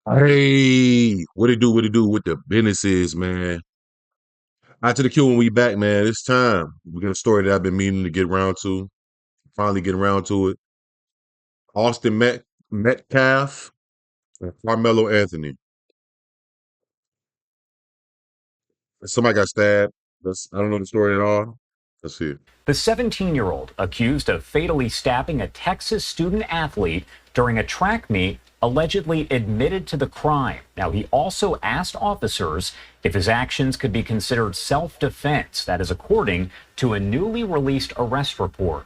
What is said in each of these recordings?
Hey, what it do? What it do? What the business is, man? Out to the queue when we back, man. It's time. We got a story that I've been meaning to get around to. Finally get around to it. Metcalf and Carmelo Anthony. Somebody got stabbed. I don't know the story at all. Let's see it. The 17-year-old accused of fatally stabbing a Texas student athlete during a track meet allegedly admitted to the crime. Now, he also asked officers if his actions could be considered self-defense. That is according to a newly released arrest report.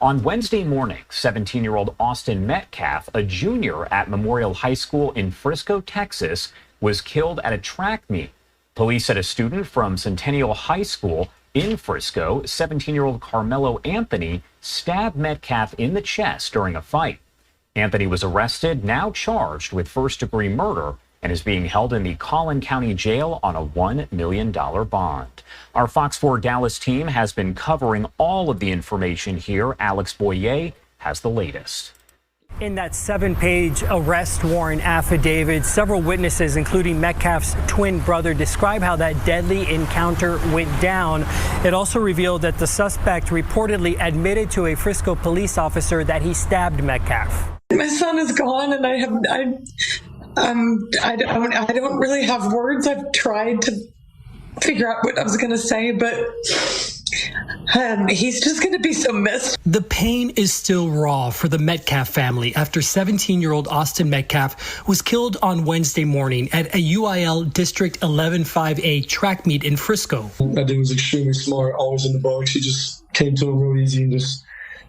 On Wednesday morning, 17-year-old Austin Metcalf, a junior at Memorial High School in Frisco, Texas, was killed at a track meet. Police said a student from Centennial High School in Frisco, 17-year-old Karmelo Anthony, stabbed Metcalf in the chest during a fight. Anthony was arrested, now charged with first-degree murder, and is being held in the Collin County Jail on a $1 million bond. Our Fox 4 Dallas team has been covering all of the information here. Alex Boyer has the latest. In that 7-page arrest warrant affidavit, several witnesses, including Metcalf's twin brother, describe how that deadly encounter went down. It also revealed that the suspect reportedly admitted to a Frisco police officer that he stabbed Metcalf. My son is gone, and I don't really have words. I've tried to figure out what I was going to say, but he's just going to be so missed. The pain is still raw for the Metcalf family after 17-year-old Austin Metcalf was killed on Wednesday morning at a UIL District 11-5A track meet in Frisco. That dude was extremely smart, always in the box. He just came to him real easy, and just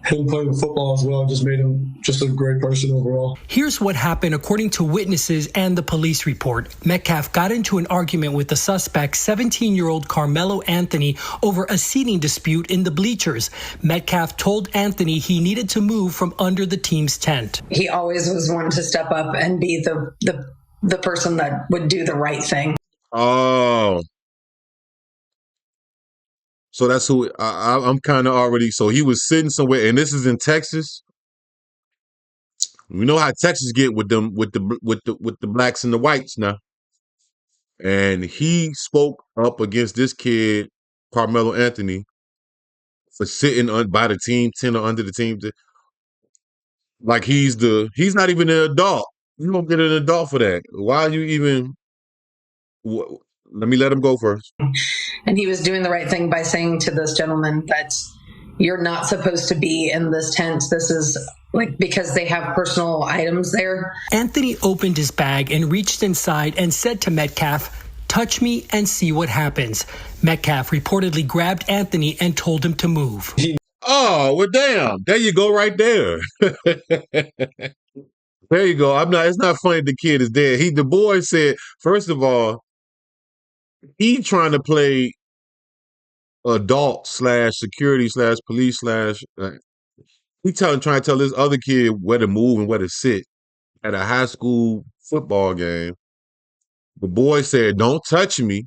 him playing football as well just made him just a great person overall. Here's what happened according to witnesses and the police report. Metcalf got into an argument with the suspect, 17-year-old Karmelo Anthony, over a seating dispute in the bleachers. Metcalf told Anthony he needed to move from under the team's tent. He always was one to step up and be the person that would do the right thing. Oh, so that's who I'm kind of already. So he was sitting somewhere, and this is in Texas. We know how Texas get with them, with the blacks and the whites now. And he spoke up against this kid, Carmelo Anthony, for sitting by the team tent or under the team tent. Like he's not even an adult. You don't get an adult for that. Why are you even? Let me let him go first. And he was doing the right thing by saying to this gentleman that you're not supposed to be in this tent. This is because they have personal items there. Anthony opened his bag and reached inside and said to Metcalf, "Touch me and see what happens." Metcalf reportedly grabbed Anthony and told him to move. Oh, well, damn. There you go right there. There you go. It's not funny the kid is dead. The boy said, first of all, he trying to play adult / security / police / he trying to tell this other kid where to move and where to sit at a high school football game. The boy said, "Don't touch me."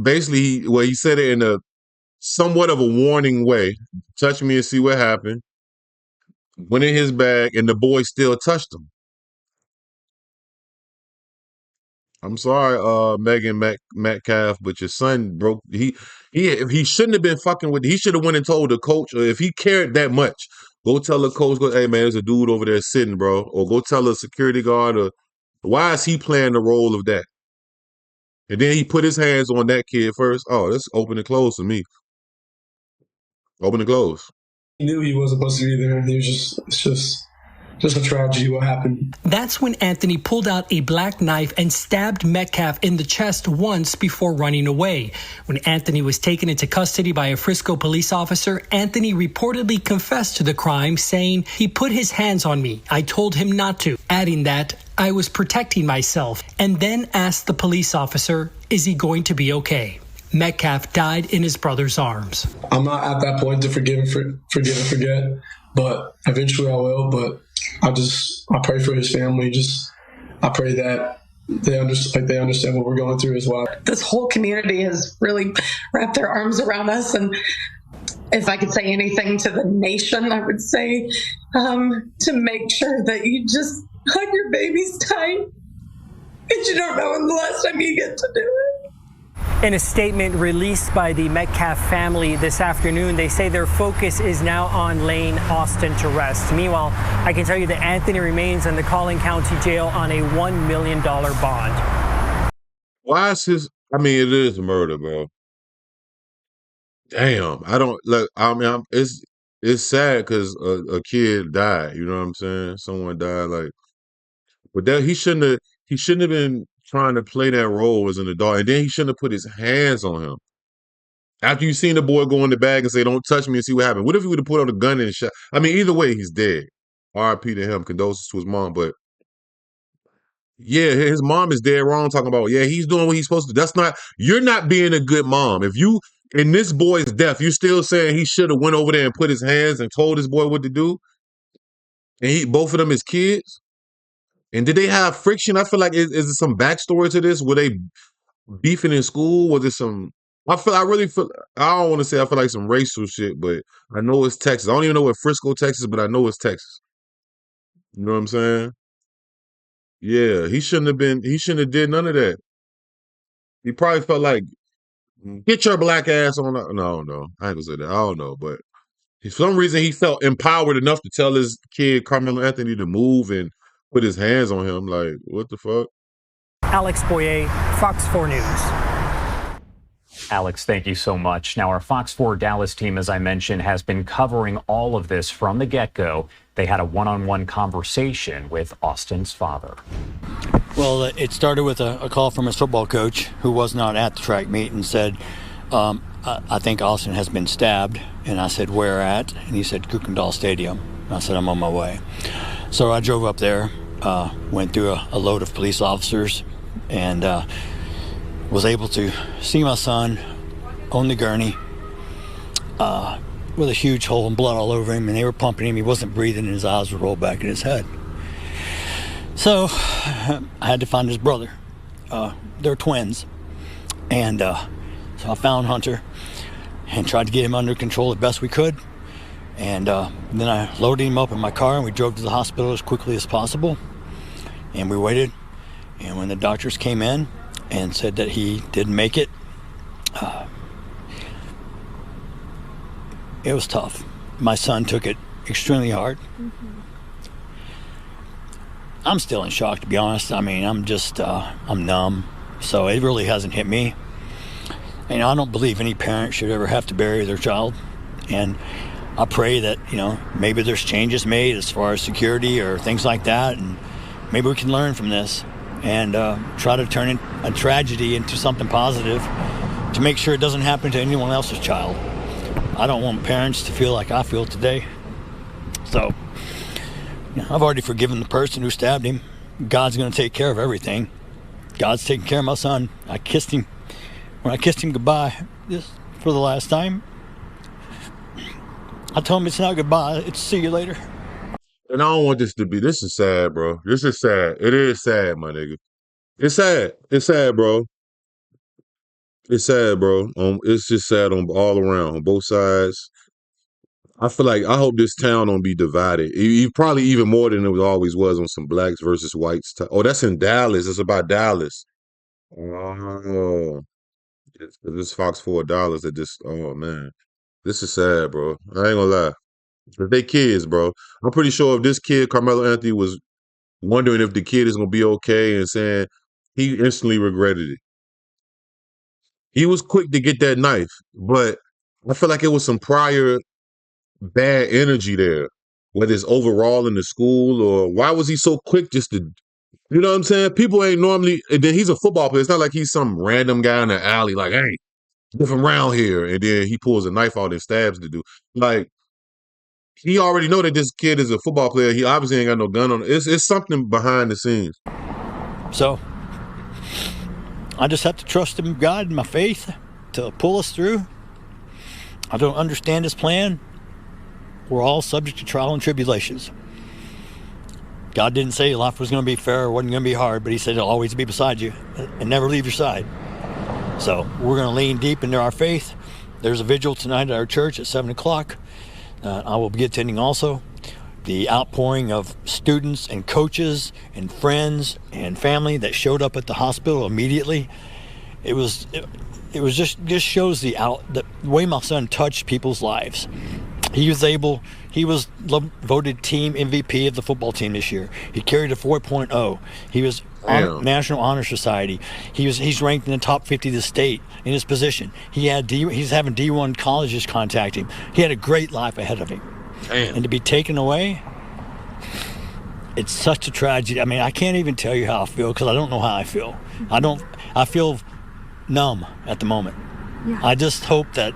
Basically, he said it in a somewhat of a warning way. Touch me and see what happened. Went in his bag, and the boy still touched him. I'm sorry, Megan Metcalf, but your son broke. He shouldn't have been fucking with. He should have went and told the coach, or if he cared that much, go tell the coach, "Go, hey man, there's a dude over there sitting, bro," or go tell a security guard. Or why is he playing the role of that? And then he put his hands on that kid first. Oh, that's open and close to me. Open and close. He knew he wasn't supposed to be there. It's just a tragedy what happened. That's when Anthony pulled out a black knife and stabbed Metcalf in the chest once before running away. When Anthony was taken into custody by a Frisco police officer, Anthony reportedly confessed to the crime, saying, "He put his hands on me. I told him not to," adding that, "I was protecting myself," and then asked the police officer, "Is he going to be okay?" Metcalf died in his brother's arms. I'm not at that point to forgive and forget, but eventually I will. But I pray for his family. I pray that they understand what we're going through as well. This whole community has really wrapped their arms around us, and if I could say anything to the nation, I would say to make sure that you just hug your babies tight, because you don't know when the last time you get to do it. In a statement released by the Metcalf family this afternoon, they say their focus is now on laying Austin to rest. Meanwhile, I can tell you that Anthony remains in the Collin County Jail on a $1 million bond. Why is his? I mean, it is murder, bro. Damn, I don't look. I mean, it's sad because a kid died. You know what I'm saying? Someone died. Like, but that he shouldn't have been trying to play that role as an adult, and then he shouldn't have put his hands on him. After you seen the boy go in the bag and say, "Don't touch me," and see what happened. What if he would have put out a gun and shot? I mean, either way, he's dead. R.I.P. to him. Condolences to his mom. But yeah, his mom is dead wrong. Talking about he's doing what he's supposed to. That's not. You're not being a good mom. If you in this boy's death, you're still saying he should have went over there and put his hands and told his boy what to do. And both of them is kids. And did they have friction? I feel like is there some backstory to this? Were they beefing in school? Was it some? I really feel. I don't want to say I feel like some racial shit, but I know it's Texas. I don't even know what Frisco, Texas, but I know it's Texas. You know what I'm saying? Yeah, he shouldn't have been. He shouldn't have did none of that. He probably felt like get your black ass on. No, no, I ain't gonna say that. I don't know, but for some reason he felt empowered enough to tell his kid Carmelo Anthony to move and put his hands on him. Like, what the fuck? Alex Boyer, Fox 4 News. Alex, thank you so much. Now, our Fox 4 Dallas team, as I mentioned, has been covering all of this from the get-go. They had a one-on-one conversation with Austin's father. Well, it started with a call from his football coach who was not at the track meet and said, I think Austin has been stabbed. And I said, where at? And he said, Kukendall Stadium. And I said, I'm on my way. So I drove up there, went through a load of police officers, and was able to see my son on the gurney with a huge hole and blood all over him, and they were pumping him. He wasn't breathing, and his eyes were rolled back in his head. So I had to find his brother. They're twins. And so I found Hunter and tried to get him under control the best we could. And then I loaded him up in my car, and we drove to the hospital as quickly as possible. And we waited. And when the doctors came in and said that he didn't make it, it was tough. My son took it extremely hard. Mm-hmm. I'm still in shock, to be honest. I mean, I'm numb. So it really hasn't hit me. And I don't believe any parent should ever have to bury their child. And I pray that, maybe there's changes made as far as security or things like that. And maybe we can learn from this and try to turn a tragedy into something positive to make sure it doesn't happen to anyone else's child. I don't want parents to feel like I feel today. So I've already forgiven the person who stabbed him. God's going to take care of everything. God's taking care of my son. I kissed him. When I kissed him goodbye for the last time, I told him it's not goodbye, it's see you later. And I don't want this is sad, bro. This is sad. It is sad, my nigga. It's sad. It's sad, bro. It's sad, bro. It's just sad on all around, on both sides. I hope this town don't be divided. Probably even more than it always was on some blacks versus whites. Oh, that's in Dallas. It's about Dallas. Oh, this Fox 4 Dollars that just. Oh man, this is sad, bro. I ain't gonna lie. If they kids, bro. I'm pretty sure if this kid Carmelo Anthony was wondering if the kid is gonna be okay and saying he instantly regretted it. He was quick to get that knife, but I feel like it was some prior bad energy there, whether it's overall in the school or why was he so quick just to, you know what I'm saying? People ain't normally, and then he's a football player. It's not like he's some random guy in the alley like, hey, get from around here. And then he pulls a knife out and stabs the dude. Like, he already know that this kid is a football player. He obviously ain't got no gun on him. It's something behind the scenes. So I just have to trust in God and my faith to pull us through. I don't understand his plan. We're all subject to trial and tribulations. God didn't say life was going to be fair or wasn't going to be hard, but he said he'll always be beside you and never leave your side. So we're going to lean deep into our faith. There's a vigil tonight at our church at 7 o'clock. I will be attending also. the outpouring of students and coaches and friends and family that showed up at the hospital immediately. It was just shows the way my son touched people's lives. He was voted team MVP of the football team this year. He carried a 4.0. He was on National Honor Society. He's ranked in the top 50 of the state in his position. He's having D1 colleges contact him. He had a great life ahead of him. Damn. And to be taken away, it's such a tragedy. I mean, I can't even tell you how I feel because I don't know how I feel. I feel numb at the moment. Yeah. I just hope that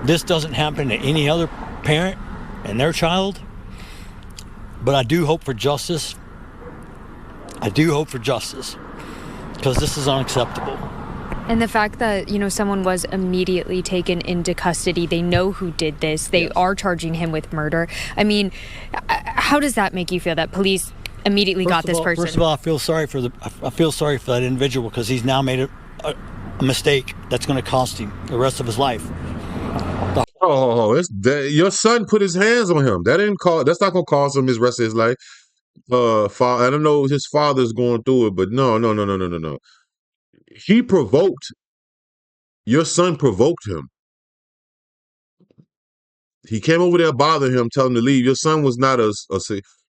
this doesn't happen to any other parent and their child. But I do hope for justice. I do hope for justice because this is unacceptable. And the fact that, someone was immediately taken into custody, they know who did this, they are charging him with murder. I mean, how does that make you feel that police immediately got this person? First of all, I feel sorry for that individual because he's now made a mistake that's going to cost him the rest of his life. Your son put his hands on him. That's not going to cost him his rest of his life. I don't know his father's going through it, but no. Your son provoked him. He came over there bothering him, telling him to leave. Your son was not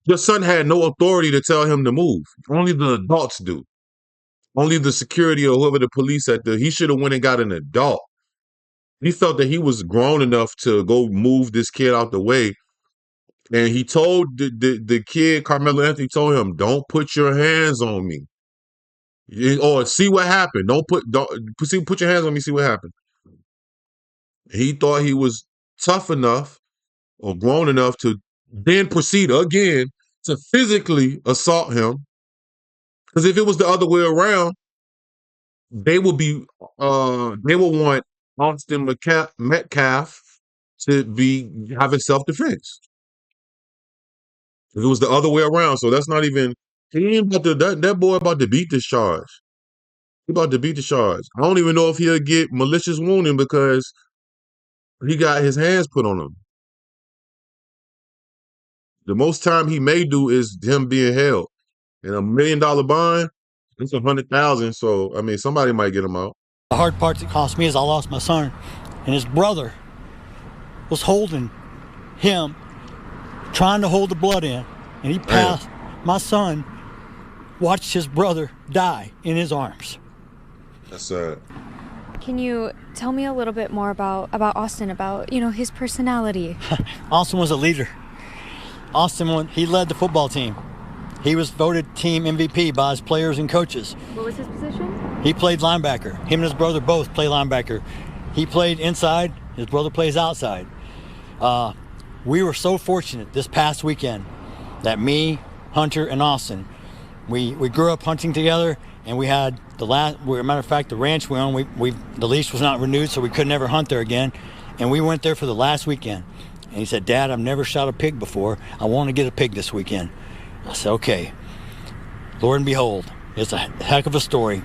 your son had no authority to tell him to move. Only the adults do. Only the security or whoever the police he should have went and got an adult. He felt that he was grown enough to go move this kid out the way. And he told the kid, Karmelo Anthony told him, don't put your hands on me. Or see what happened. Put your hands on me, see what happened. He thought he was tough enough or grown enough to then proceed again to physically assault him. Because if it was the other way around, they will want Austin Metcalf to be having self-defense. If it was the other way around, so that's not even. He ain't that boy about to beat this charge. He about to beat the charge. I don't even know if he'll get malicious wounding because he got his hands put on him. The most time he may do is him being held. And $1 million bond, it's $100,000. So I mean, somebody might get him out. The hard part that cost me is I lost my son, and his brother was holding him, trying to hold the blood in, and he passed. My son watched his brother die in his arms. That's sad. Can you tell me a little bit more about Austin, about, his personality? Austin was a leader. He led the football team. He was voted team MVP by his players and coaches. What was his position? He played linebacker. Him and his brother both play linebacker. He played inside. His brother plays outside. We were so fortunate this past weekend that me, Hunter, and Austin, we grew up hunting together, and we had matter of fact, the ranch we own, the lease was not renewed, so we could never hunt there again. And we went there for the last weekend. And he said, Dad, I've never shot a pig before. I want to get a pig this weekend. I said, okay. Lord and behold, it's a heck of a story,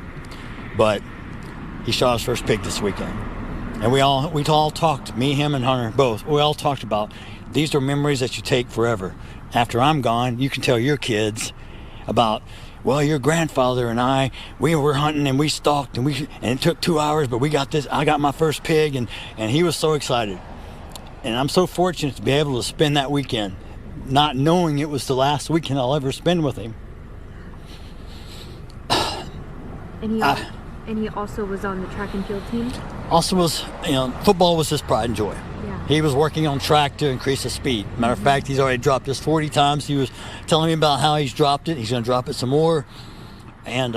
but he shot his first pig this weekend. And we all talked, me, him, and Hunter, both. We all talked about these are memories that you take forever. After I'm gone, you can tell your kids about, well, your grandfather and we were hunting and we stalked and it took 2 hours, but we got this. I got my first pig, and he was so excited. And I'm so fortunate to be able to spend that weekend, not knowing it was the last weekend I'll ever spend with him. And he also was on the track and field team? Also was, football was his pride and joy. Yeah. He was working on track to increase his speed. Matter of fact, he's already dropped this 40 times. He was telling me about how he's dropped it. He's going to drop it some more. And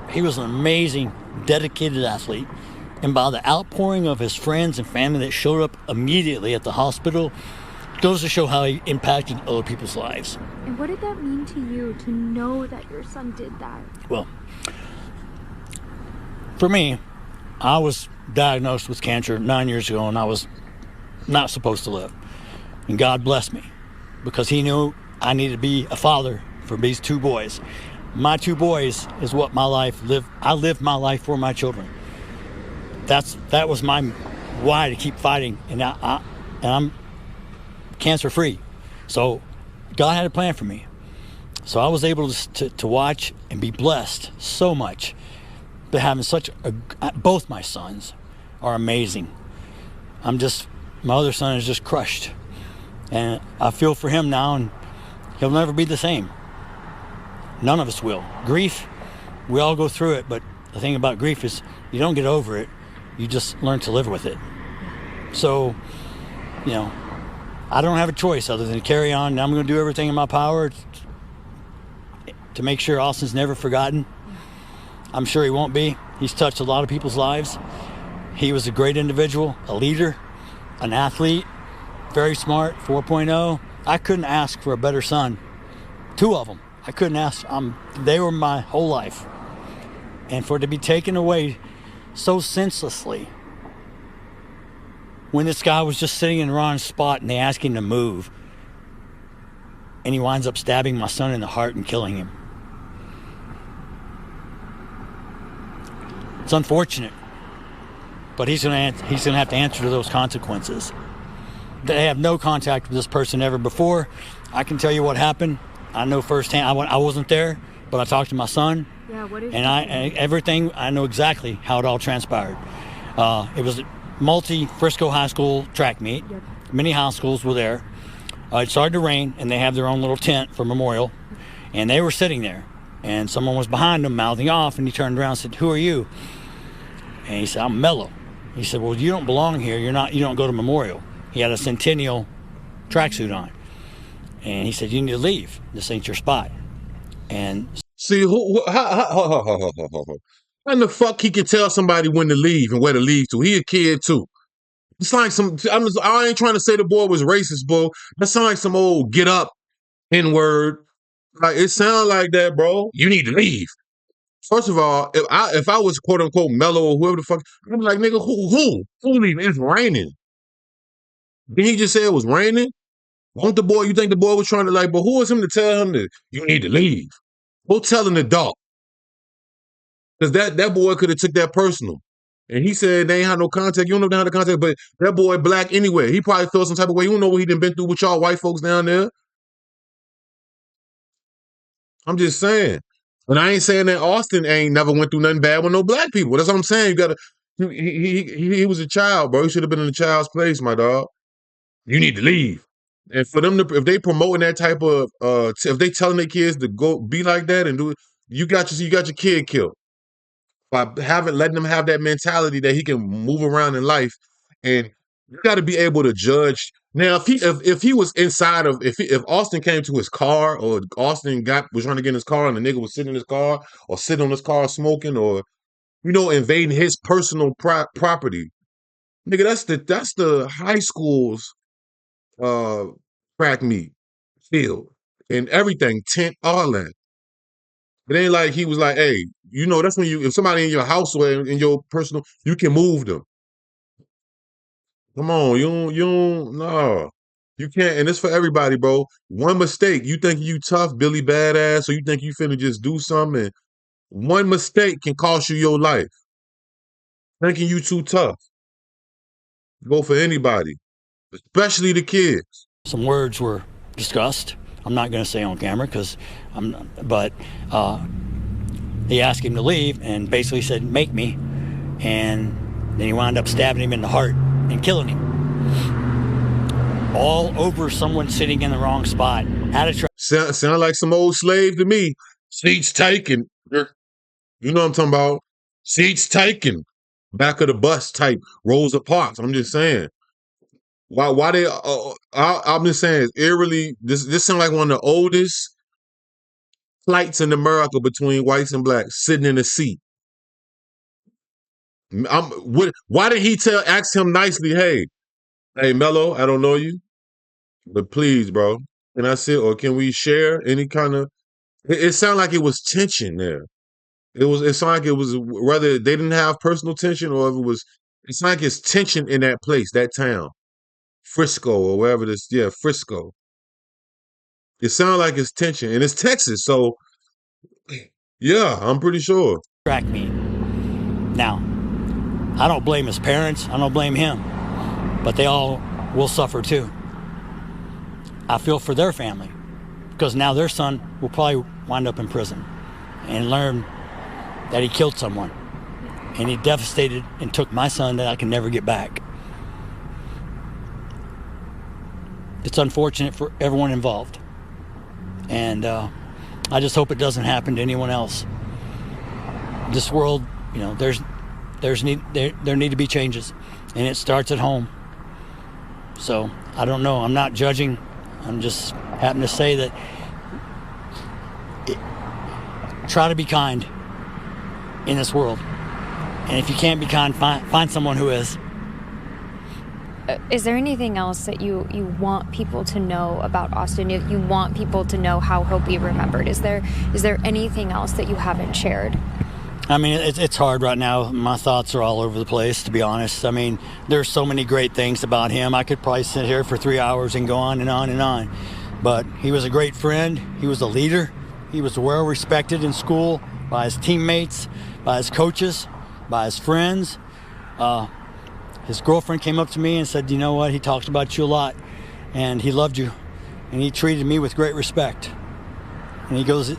he was an amazing, dedicated athlete. And by the outpouring of his friends and family that showed up immediately at the hospital, it goes to show how he impacted other people's lives. And what did that mean to you to know that your son did that? Well, for me, I was diagnosed with cancer 9 years ago, and I was not supposed to live. And God blessed me because he knew I needed to be a father for these two boys. My two boys is what my life lived. I lived my life for my children. That was my why to keep fighting, and I'm cancer free. So God had a plan for me. So I was able to watch and be blessed so much. But having both my sons are amazing. My other son is just crushed. And I feel for him now, and he'll never be the same. None of us will. Grief, we all go through it, but the thing about grief is you don't get over it. You just learn to live with it. So, I don't have a choice other than to carry on. And I'm going to do everything in my power to make sure Austin's never forgotten. I'm sure he won't be. He's touched a lot of people's lives. He was a great individual, a leader, an athlete, very smart, 4.0. I couldn't ask for a better son. 2 of them. I couldn't ask. They were my whole life. And for it to be taken away so senselessly, when this guy was just sitting in Ron's spot and they asked him to move, and he winds up stabbing my son in the heart and killing him. It's unfortunate, but he's gonna have to answer to those consequences. They have no contact with this person ever before. I can tell you what happened. I know firsthand. I wasn't there, but I talked to my son. Yeah, what is everything, I know exactly how it all transpired. It was a multi-Frisco High School track meet. Yep. Many high schools were there. It started to rain, and they have their own little tent for memorial, and they were sitting there, and someone was behind them mouthing off, and he turned around and said, "Who are you?" And he said, "I'm Mello." He said, "Well, you don't belong here. You don't go to memorial." He had a Centennial tracksuit on, and he said, "You need to leave. This ain't your spot." And see, how in the fuck he can tell somebody when to leave and where to leave to? He a kid too. It's like I ain't trying to say the boy was racist, bro. That sound like some old get up N-word. Like it sound like that, bro. You need to leave. First of all, if I was quote unquote Mellow or whoever the fuck, I'm like, nigga, who leaving? It's raining. Didn't he just say it was raining? Won't the boy? You think the boy was trying to but who was him to tell him that you need to leave? Go tell an adult, because that boy could have took that personal. And he said they ain't had no contact. You don't know if they had no contact, but that boy black anyway. He probably felt some type of way. You don't know what he done been through with y'all white folks down there. I'm just saying. And I ain't saying that Austin ain't never went through nothing bad with no black people. That's what I'm saying. You gotta. He was a child, bro. He should have been in a child's place, my dog. You need to leave. And for them to, if they promoting that type of, if they telling their kids to go be like that and do it, you got your kid killed. By letting them have that mentality that he can move around in life, and you got to be able to judge. Now, if he was inside of if Austin came to his car, or Austin was trying to get in his car and the nigga was sitting in his car or sitting on his car smoking, or invading his personal property, nigga, that's the high school's track meet field and everything, tent, all that. It ain't like he was like, hey, that's when if somebody in your house or in your personal, you can move them. Come on, you don't, no. You can't, and it's for everybody, bro. One mistake, you think you tough, Billy Badass, or you think you finna just do something, and one mistake can cost you your life. Thinking you too tough. Go for anybody, especially the kids. Some words were discussed. I'm not going to say on camera but he asked him to leave and basically said, "Make me," and then he wound up stabbing him in the heart and killing him. All over someone sitting in the wrong spot at a track. Sound like some old slave to me. Seats taken. You know what I'm talking about? Seats taken. Back of the bus type. Rosa Parks. I'm just saying. Why they? I'm just saying. It's eerily. This sounds like one of the oldest fights in America between whites and blacks, sitting in a seat. Why did he ask him nicely? Hey, Mello, I don't know you, but please, bro, can I sit or can we share any kind of? It sounded like it was tension there. It sounded like it was whether they didn't have personal tension or if it was. It's like it's tension in that place, that town. Frisco or wherever this, yeah, Frisco. It sounds like it's tension, and it's Texas, so yeah, I'm pretty sure. Track meet. Now, I don't blame his parents. I don't blame him, but they all will suffer too. I feel for their family. because now their son will probably wind up in prison and learn that he killed someone. And he devastated and took my son that I can never get back. It's unfortunate for everyone involved. And I just hope it doesn't happen to anyone else. This world, you know, there need to be changes, and it starts at home. So I don't know. I'm not judging. I'm just happen to say that try to be kind in this world. And if you can't be kind, find someone who is. Is there anything else that you want people to know about Austin? You want people to know how he'll be remembered? Is there anything else that you haven't shared? I mean, it's hard right now. My thoughts are all over the place, to be honest. I mean, there's so many great things about him. I could probably sit here for 3 hours and go on and on and on. But he was a great friend. He was a leader. He was well respected in school by his teammates, by his coaches, by his friends. His girlfriend came up to me and said, you know what, he talks about you a lot, and he loved you, and he treated me with great respect. And he goes, you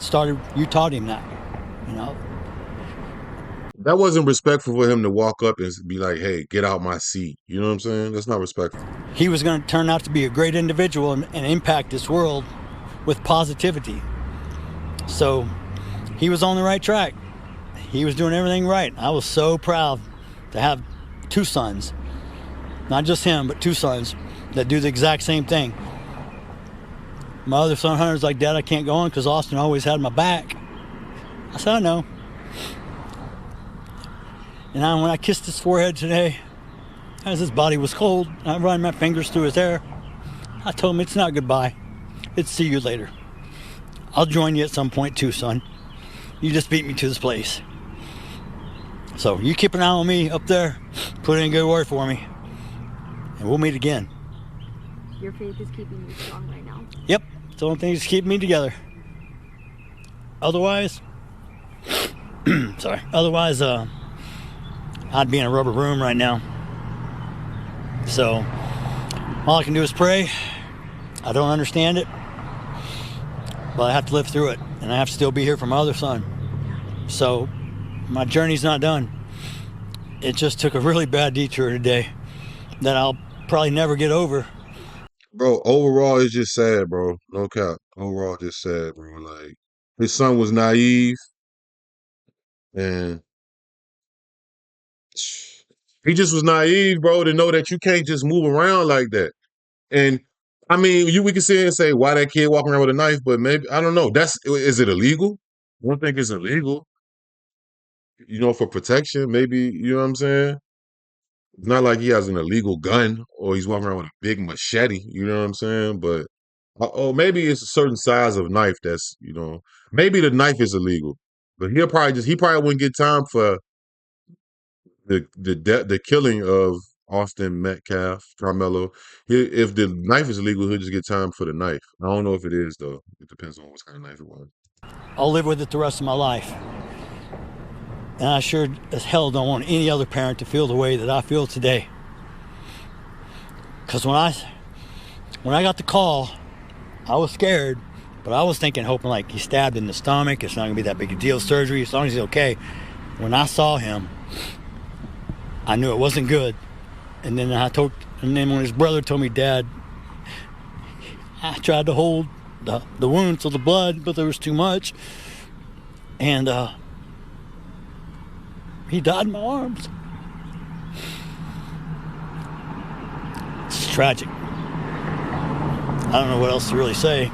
taught him that, you know. That wasn't respectful for him to walk up and be like, hey, get out my seat. You know what I'm saying? That's not respectful. He was going to turn out to be a great individual and impact this world with positivity. So he was on the right track. He was doing everything right. I was so proud to have 2 sons. Not just him, but 2 sons that do the exact same thing. My other son, Hunter's like, Dad, I can't go on because Austin always had my back. I said, I know. And when I kissed his forehead today, as his body was cold, I ran my fingers through his hair. I told him, it's not goodbye. It's see you later. I'll join you at some point too, son. You just beat me to this place. So you keep an eye on me up there, put in a good word for me, and we'll meet again. Your faith is keeping you strong right now. Yep, it's the only thing that's keeping me together. Otherwise, I'd be in a rubber room right now. So all I can do is pray. I don't understand it, but I have to live through it, and I have to still be here for my other son. So my journey's not done. It just took a really bad detour today that I'll probably never get over. Bro, overall, it's just sad, bro. No cap. Overall, just sad, bro. Like, his son was naive, and he just was naive, bro, to know that you can't just move around like that. And I mean, we can sit here and say, why that kid walking around with a knife, but maybe, I don't know. Is it illegal? I don't think it's illegal. You know, for protection, maybe, you know what I'm saying? It's not like he has an illegal gun or he's walking around with a big machete, you know what I'm saying? But, maybe it's a certain size of knife that's, you know, maybe the knife is illegal. But he probably wouldn't get time for the killing of Austin, Metcalf, Karmelo. If the knife is illegal, he'll just get time for the knife. I don't know if it is, though. It depends on what kind of knife it was. I'll live with it the rest of my life. And I sure as hell don't want any other parent to feel the way that I feel today. Because when I got the call, I was scared, but I was hoping like he's stabbed in the stomach. It's not going to be that big a deal, surgery, as long as he's okay. When I saw him, I knew it wasn't good. And then when his brother told me, Dad, I tried to hold the wound to the blood, but there was too much. And he died in my arms. It's tragic. I don't know what else to really say.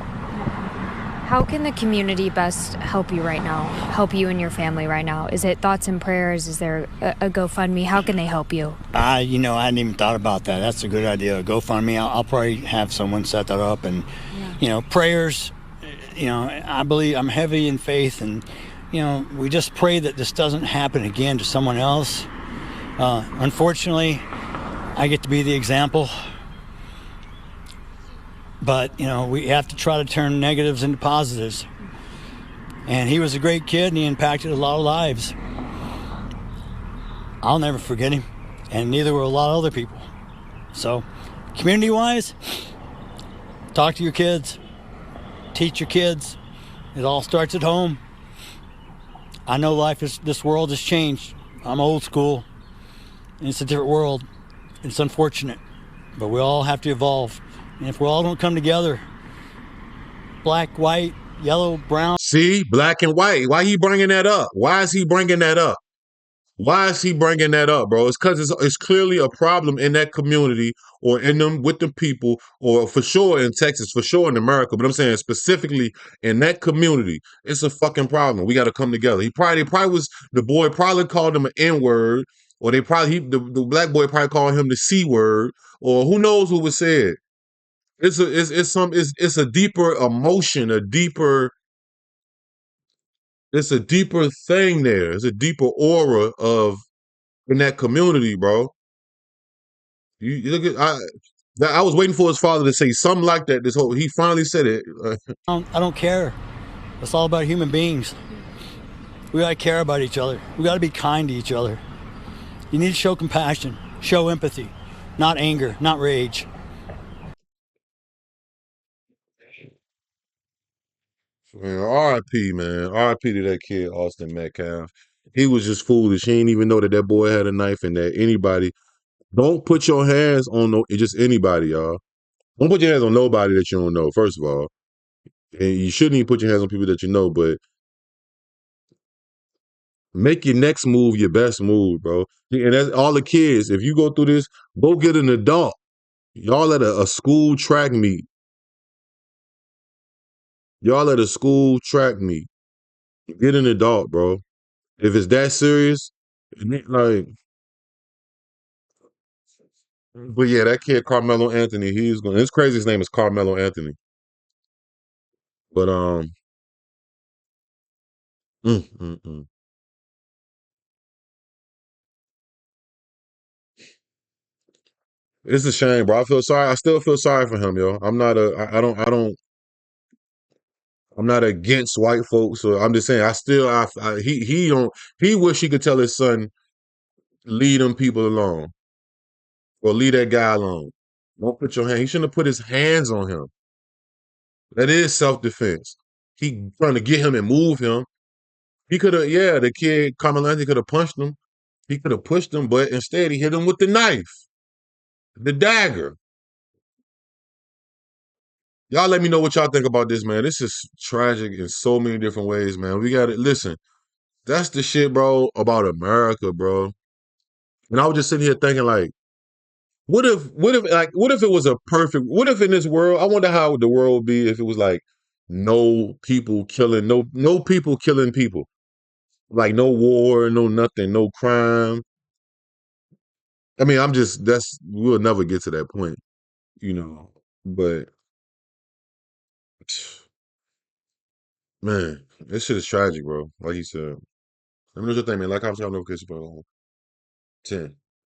How can the community best help you right now? Help you and your family right now? Is it thoughts and prayers? Is there a GoFundMe? How can they help you? I hadn't even thought about that. That's a good idea. GoFundMe. I'll probably have someone set that up, and prayers. I believe I'm heavy in faith, and we just pray that this doesn't happen again to someone else. Unfortunately, I get to be the example. But, we have to try to turn negatives into positives. And he was a great kid, and he impacted a lot of lives. I'll never forget him, and neither will a lot of other people. So, community-wise, talk to your kids. teach your kids. It all starts at home. I know this world has changed. I'm old school, and it's a different world. It's unfortunate, but we all have to evolve. And if we all don't come together, black, white, yellow, brown. See, black and white. Why he bringing that up? Why is he bringing that up? Why is he bringing that up, bro? It's because it's clearly a problem in that community or in them with the people, or for sure in Texas, for sure in America. But I'm saying specifically in that community, it's a fucking problem. We got to come together. They probably was the boy probably called him an N word, or the black boy probably called him the C word, or who knows what was said. It's a deeper emotion, it's a deeper thing there. It's a deeper aura of in that community, bro. You look at I was waiting for his father to say something like that. He finally said it. I don't care. It's all about human beings. We gotta care about each other. We gotta be kind to each other. You need to show compassion, show empathy, not anger, not rage. Man, R.I.P. man, R.I.P. to that kid Austin Metcalf. He was just foolish. He didn't even know that that boy had a knife and that anybody. Don't put your hands on just anybody, y'all. Don't put your hands on nobody that you don't know. First of all, and you shouldn't even put your hands on people that you know. But make your next move your best move, bro. And that's all the kids. If you go through this, go get an adult. Y'all at a school track meet. Y'all at a school track meet. Get an adult, bro. If it's that serious, like, but yeah, that kid Carmelo Anthony, he's going. It's crazy. His name is Carmelo Anthony. But mm, mm, mm. It's a shame, bro. I feel sorry. I still feel sorry for him, yo. I'm not a. I don't. I'm not against white folks. So I'm just saying. He don't. He wish he could tell his son leave them people alone or leave that guy alone. Don't put your hand. He shouldn't have put his hands on him. That is self defense. He trying to get him and move him. He could have, yeah, the kid Carmelo could have punched him. He could have pushed him, but instead he hit him with the knife, the dagger. Y'all let me know what y'all think about this, man. This is tragic in so many different ways, man. We got to listen. That's the shit, bro, about America, bro. And I was just sitting here thinking, like, what if it was a perfect, what if in this world, I wonder how the world would be if it was like no people killing people. Like no war, no nothing, no crime. I mean, we'll never get to that point, you know. But man, this shit is tragic, bro. Like you said. Let me know what you think, man. Like, comment, notification, 10.